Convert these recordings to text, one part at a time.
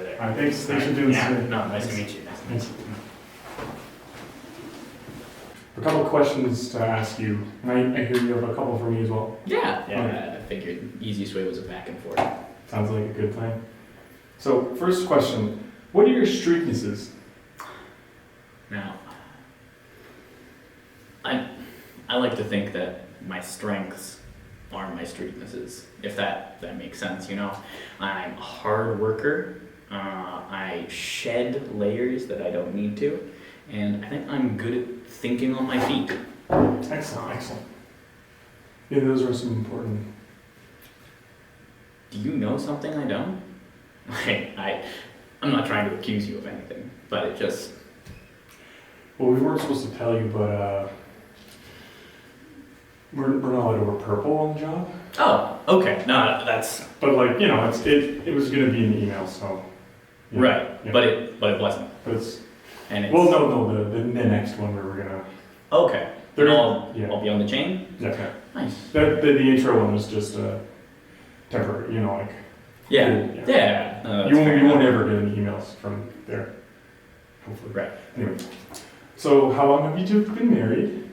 there. All right, thanks for doing this. No, nice to meet you. Thanks. A couple of questions to ask you, and I hear you have a couple for me as well. Yeah, I figured easiest way was a back and forth. Sounds like a good plan. So, first question, what are your streaknesses? Now, I like to think that my strengths are my streaknesses, if that makes sense, you know. I'm a hard worker, I shed layers that I don't need to, and I think I'm good at thinking on my feet. Excellent. Yeah, those are some important. Do you know something I don't? I'm not trying to accuse you of anything, but it just... Well, we weren't supposed to tell you, but we're not allowed to wear purple on the job. Oh, okay. No, that's... But like, you know, it was gonna be in the email, so. Yeah. Right, Yeah. but it wasn't. But it's, And it's... well, no, the next one we were gonna. Okay. There- I'll yeah. be on the chain? Okay. Nice. The intro one was just temporary, you know, like. Yeah. Yeah. Yeah. No, that's You fair won't enough. ever get any emails from there. Hopefully. Right. Anyway. So how long have you two been married?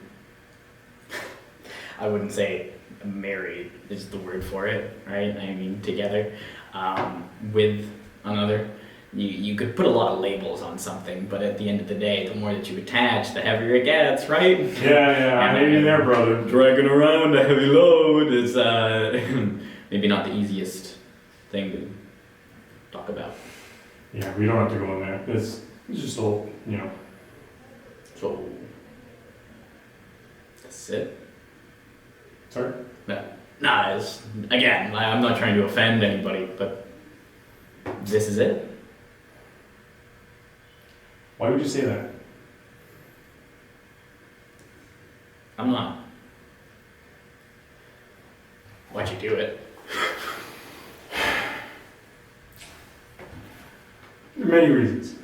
I wouldn't say married is the word for it, right? I mean, together with another. You could put a lot of labels on something, but at the end of the day, the more that you attach, the heavier it gets, right? Yeah, I hear you there, brother. Dragging around a heavy load is maybe not the easiest thing to talk about. Yeah, we don't have to go in there. It's just all, you know. So, that's it. Sorry? Nah, again, I'm not trying to offend anybody, but this is it. Why would you say that? I'm not. Why'd you do it? There are many reasons.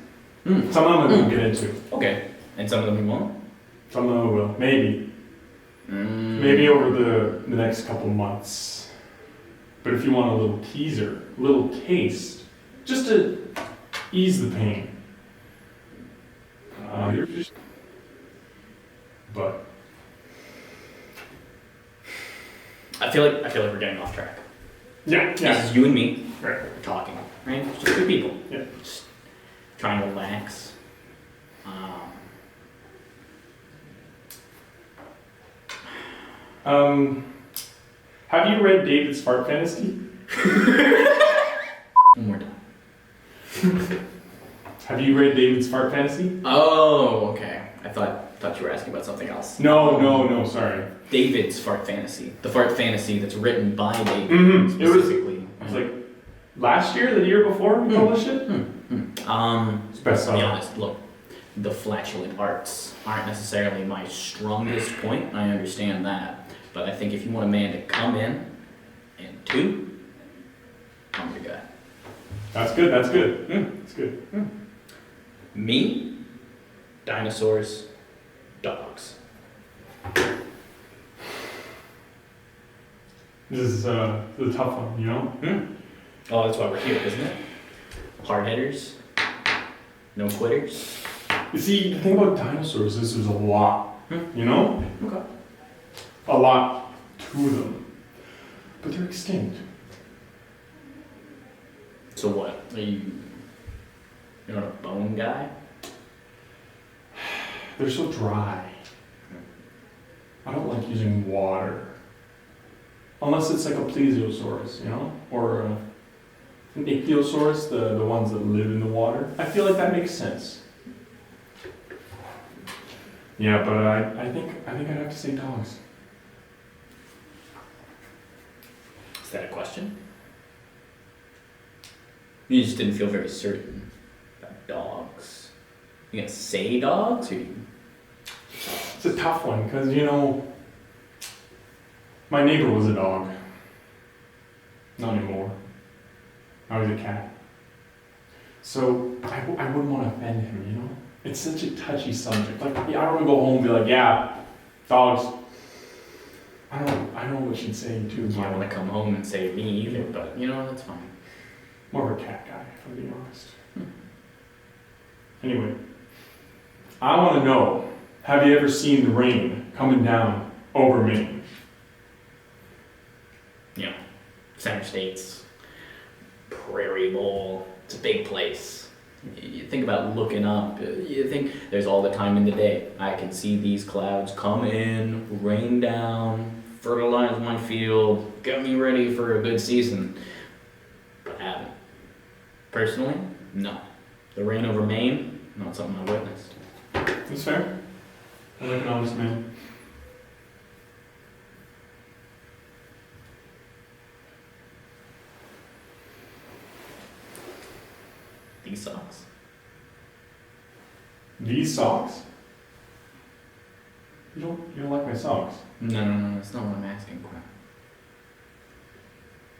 Some of them we won't get into. Okay, and some of them you won't? Some of them we will. Maybe. Maybe over the next couple months. But if you want a little teaser, a little taste, just to ease the pain. But I feel like we're getting off track. yeah. This is you and me Right. talking, right? Just good people. Yeah. Just trying to relax. Have you read David's Fart Fantasy? One more time. Have you read David's Fart Fantasy? Oh, okay. I thought you were asking about something else. No, sorry. David's fart fantasy. The fart fantasy that's written by David Mm-hmm. It specifically. was like last year, the year before we published it? It's best to be seller. honest, look, the flatulent arts aren't necessarily my strongest point. I understand that. But I think if you want a man to come in and toot, I'm the guy. That's good. That's good. Me, dinosaurs, dogs. This is a tough one, you know? Oh, that's why we're here, isn't it? Hard hitters, no quitters. You see, the thing about dinosaurs is there's a lot, you know? Okay. A lot to them. But they're extinct. So what? You're not a bone guy? They're so dry. I don't like using water. Unless it's like a plesiosaurus, you know? Or an ichthyosaurus, the ones that live in the water. I feel like that makes sense. Yeah, but I think I'd have to say dogs. Is that a question? You just didn't feel very certain about dogs. You gonna say dogs, or you... It's a tough one, because, you know, my neighbor was a dog. Not anymore. I was a cat. So I wouldn't want to offend him, you know? It's such a touchy subject. Like, yeah, I don't want to go home and be like, yeah, dogs. I don't know what she'd say too. I don't want to come home and say me either, but you know, that's fine. More of a cat guy, if I'm being honest. Anyway, I want to know, have you ever seen the rain coming down over Maine? You know, Center States, Prairie Bowl, it's a big place. You think about looking up, you think there's all the time in the day. I can see these clouds come in, rain down, fertilize my field, get me ready for a good season. But I haven't. Personally, no. The rain over Maine, not something I witnessed. That's fair. I like an honest man. These socks. These socks? You don't like my socks? No, that's not what I'm asking, Quinn.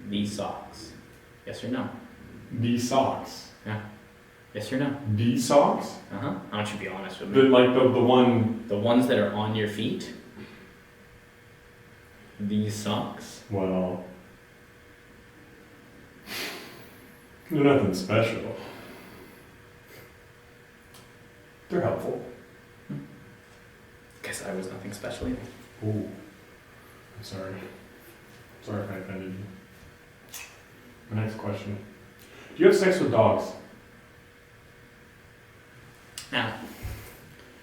These socks. Yes or no? These socks? Yes or no? These socks? Uh-huh. I want you to be honest with The me. one. The ones that are on your feet? These socks? Well, they're nothing special. They're helpful. Guess I was nothing special either. Ooh, I'm sorry. Sorry if I offended you. My next question. Do you have sex with dogs? Now,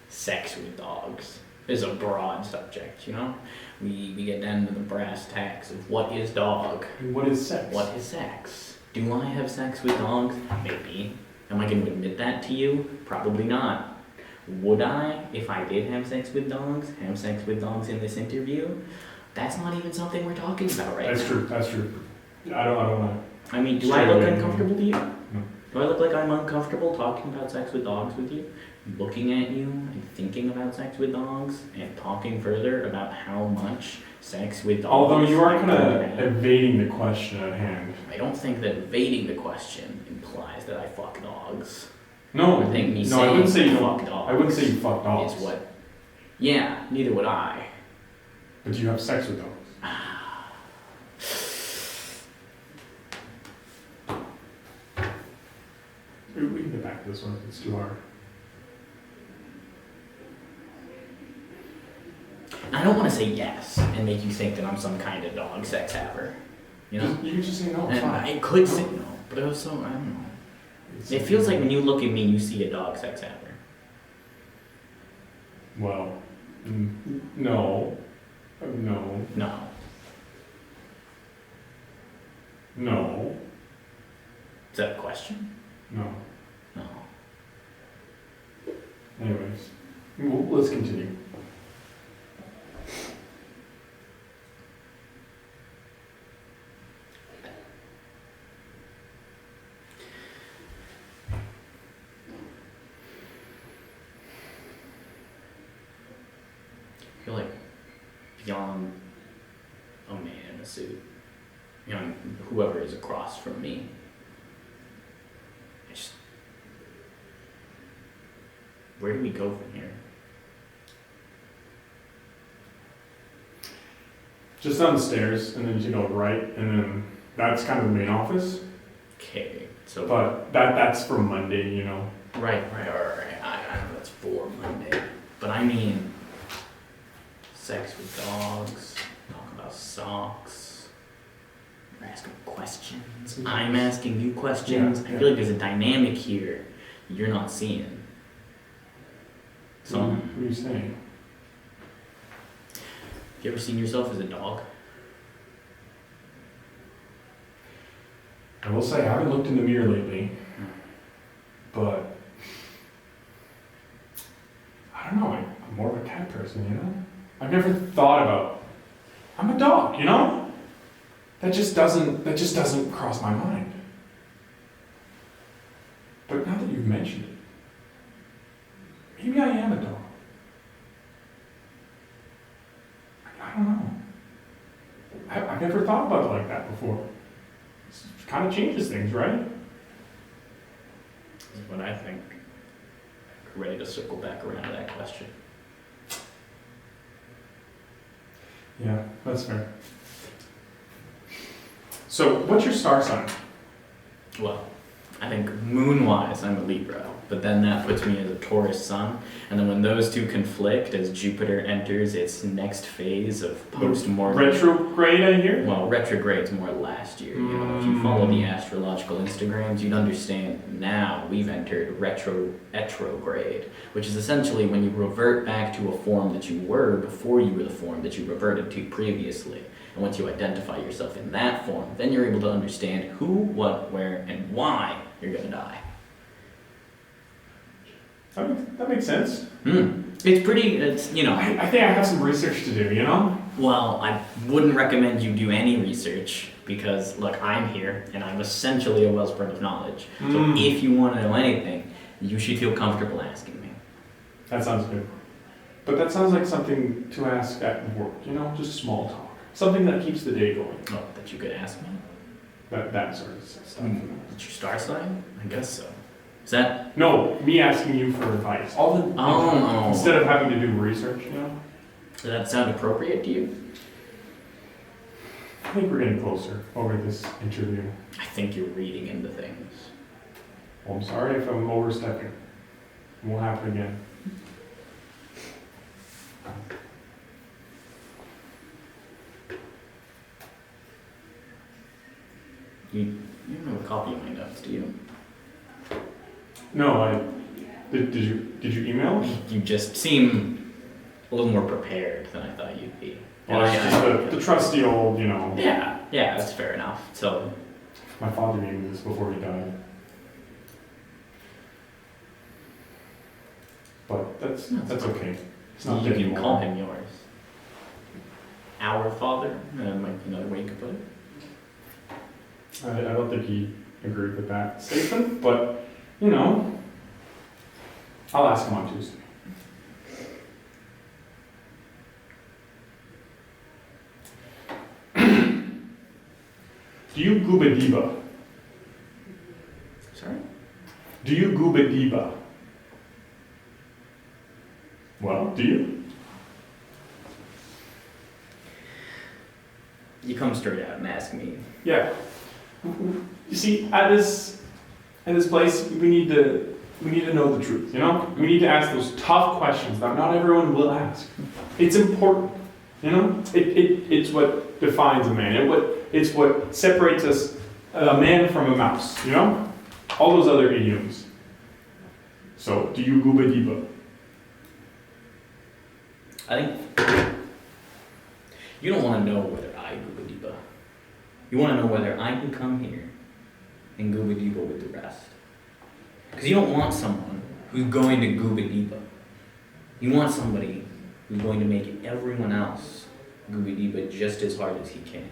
sex with dogs is a broad subject, you know? We get down to the brass tacks of what is dog? And what is sex? What is sex? Do I have sex with dogs? Maybe. Am I going to admit that to you? Probably not. Would I, if I did have sex with dogs in this interview? That's not even something we're talking about right That's now. true, that's true. I don't want I mean, do Straight I look away, uncomfortable to you? No. Do I look like I'm uncomfortable talking about sex with dogs with you? Looking at you and thinking about sex with dogs and talking further about how much sex with to. dogs. Although you are kind I of could have. evading the question at hand. I don't think that evading the question implies that I fuck dogs. No, I think me no, I wouldn't say saying you fuck don't. dogs I wouldn't say you fuck dogs. is what. Yeah, neither would I. But you have sex with dogs. We can get back to this one if it's too hard. I don't want to say yes and make you think that I'm some kind of dog sex haver. You know? You can just say no, it's And fine. I could say no, but also, I don't know. It feels like when you look at me, you see a dog sex haver. Well, no. No. No. No. Is that a question? No. No. Anyways, let's continue. I feel like beyond a man in a suit, beyond whoever is across from me, I just. Where do we go from here? Just down the stairs, and then you go right, and then that's kind of the main office. Okay, so. But that's for Monday, you know. Right. I know that's for Monday. But I mean, sex with dogs, talk about socks, you're asking questions, I'm asking you questions. Yeah, I feel like there's a dynamic here you're not seeing. So, What are you saying? you ever seen yourself as a dog? I will say I haven't looked in the mirror lately, but I don't know. I'm more of a cat person, you know. I've never thought about. I'm a dog, you know. That just doesn't cross my mind. But now that you've mentioned it, maybe I am a dog. I don't know. I've never thought about it like that before. It kind of changes things, right? Is what I think. Ready to circle back around to that question. Yeah, that's fair. So, what's your star sign? Well, I think moon-wise, I'm a Libra, but then that puts me as a Taurus sun, and then when those two conflict, as Jupiter enters its next phase of post-mortem... Retrograde, I hear? Well, retrograde's more last year. You know, if you follow the astrological Instagrams, you'd understand now we've entered retrograde, which is essentially when you revert back to a form that you were before you were the form that you reverted to previously. And once you identify yourself in that form, then you're able to understand who, what, where, and why you're gonna die. That makes sense. It's, you know... I think I have some research to do, you know? Well, I wouldn't recommend you do any research because, look, I'm here and I'm essentially a wellspring of knowledge. So if you want to know anything, you should feel comfortable asking me. That sounds good. But that sounds like something to ask at work, you know? Just small talk. Something that keeps the day going. Oh, that you could ask me? That sort of stuff. It's your star sign? I guess so. Is that... No, me asking you for advice. Instead of having to do research, you know? Does that sound appropriate to you? I think we're getting closer over this interview. I think you're reading into things. Well, I'm sorry if I'm overstepping. It won't happen again. You don't have a copy of my notes, do you? No, did you email? You just seem a little more prepared than I thought you'd be. Well, it's just the trusty old, you know. Yeah, that's fair enough. So, my father gave me this before he died. But that's okay. It's not you dead can anymore. call him yours. Our father, might be another way you could put it. I don't think he agreed with that statement, but, you know, I'll ask him on Tuesday. Do you gooba diba? Sorry? Do you gooba diba? Well, do you? You come straight out and ask me. Yeah. You see, at this place, we need to know the truth. You know, we need to ask those tough questions that not everyone will ask. It's important. You know, it's what defines a man. It's what separates us, a man from a mouse. You know, all those other idioms. So, do you gooba diba? I think you don't want to know whether I gooba diba. You want to know whether I can come here and gooba diba with the rest. Because you don't want someone who's going to gooba diba. You want somebody who's going to make everyone else gooba diba just as hard as he can.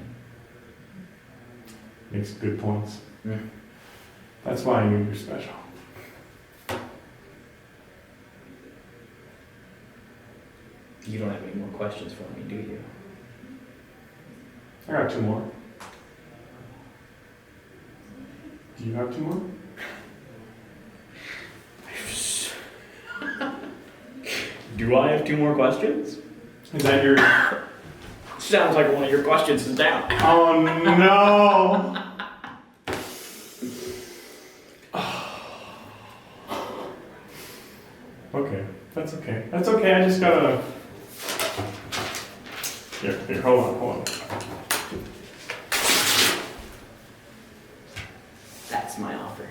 Makes good points. That's why I knew you're special. You don't have any more questions for me, do you? I got two more. Do you have two more? Do I have two more questions? Is that your... Sounds like one of your questions is down. Oh no! Okay, that's okay. That's okay, I just gotta... Here, hold on. That's my offer.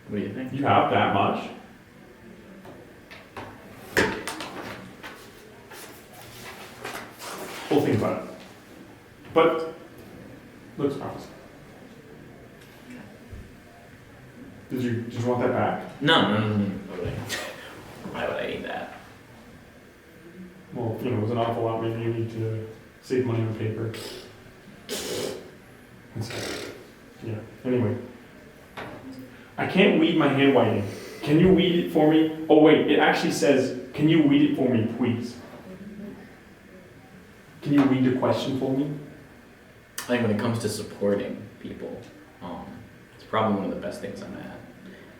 What do you think? You have that much? We'll think about it. But, looks promising. Did you want that back? No. Why would I need that? Well, you know, it was an awful lot. Maybe you need to save money on paper. Yeah, anyway. I can't weed my handwriting. Can you weed it for me? Oh wait, it actually says, can you weed it for me, please? Can you read the question for me? I think when it comes to supporting people, it's probably one of the best things I'm at.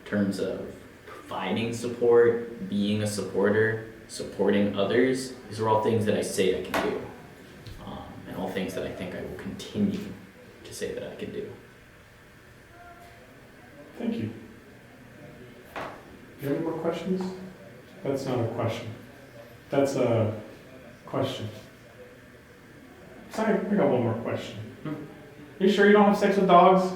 In terms of providing support, being a supporter, supporting others, these are all things that I say I can do. And all things that I think I will continue to say that I can do. Thank you. Do you have any more questions? That's not a question. That's a question. Sorry, I got one more question. You sure you don't have sex with dogs?